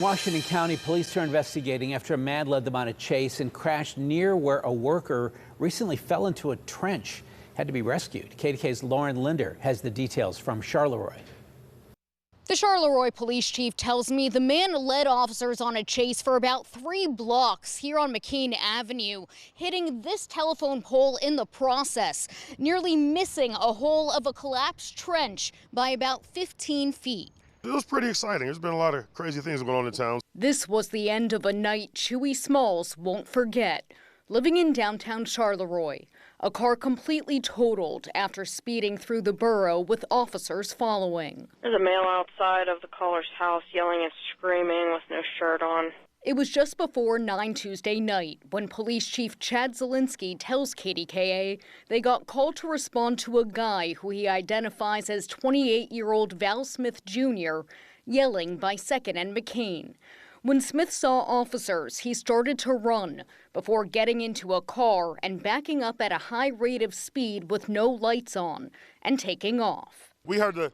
Washington County police are investigating after a man led them on a chase and crashed near where a worker recently fell into a trench, had to be rescued. KDKA's Linder has the details from Charleroi. The Charleroi police chief tells me the man led officers on a chase for about 3 blocks here on McKean Avenue, hitting this telephone pole in the process, nearly missing a hole of a collapsed trench by about 15 feet. It was pretty exciting. There's been a lot of crazy things going on in town. This was the end of a night Chewy Smalls won't forget. Living in downtown Charleroi, a car completely totaled after speeding through the borough with officers following. There's a male outside of the caller's house yelling and screaming with no shirt on. It was just before 9 Tuesday night when Police Chief Chad Zielinski tells KDKA they got called to respond to a guy who he identifies as 28-year-old Val Smith Jr. yelling by 2nd and McCain. When Smith saw officers, he started to run before getting into a car and backing up at a high rate of speed with no lights on and taking off. We heard the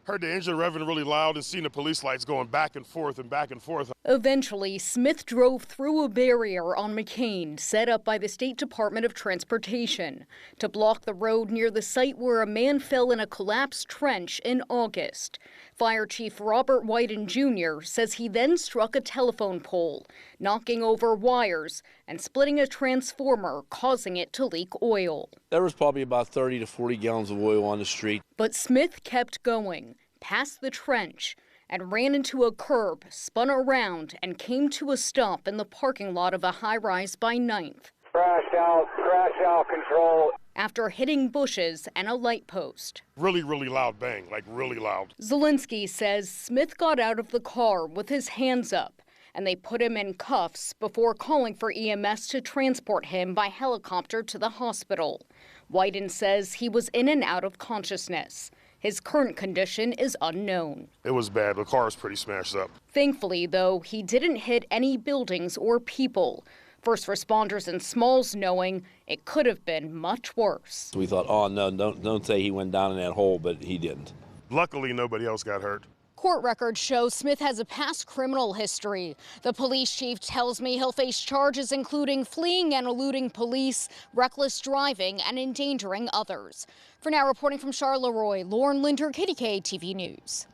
engine revving really loud and seen the police lights going back and forth and back and forth. Eventually, Smith drove through a barrier on McCain set up by the State Department of Transportation to block the road near the site where a man fell in a collapsed trench in August. Fire Chief Robert Whiten Jr. says he then struck a telephone pole, knocking over wires and splitting a transformer, causing it to leak oil. There was probably about 30 to 40 gallons of oil on the street. But Smith kept going, past the trench, and ran into a curb, spun around, and came to a stop in the parking lot of a high-rise by 9th. Crash out, control. After hitting bushes and a light post. Really, really loud bang, like really loud. Zielinski says Smith got out of the car with his hands up, and they put him in cuffs before calling for EMS to transport him by helicopter to the hospital. Whiten says he was in and out of consciousness. His current condition is unknown. It was bad. The car is pretty smashed up. Thankfully, though, he didn't hit any buildings or people. First responders in Smalls knowing it could have been much worse. We thought, oh no, don't say he went down in that hole, but he didn't. Luckily, nobody else got hurt. Court records show Smith has a past criminal history. The police chief tells me he'll face charges including fleeing and eluding police, reckless driving, and endangering others. For now, reporting from Charleroi, Linder, KDKA-TV News.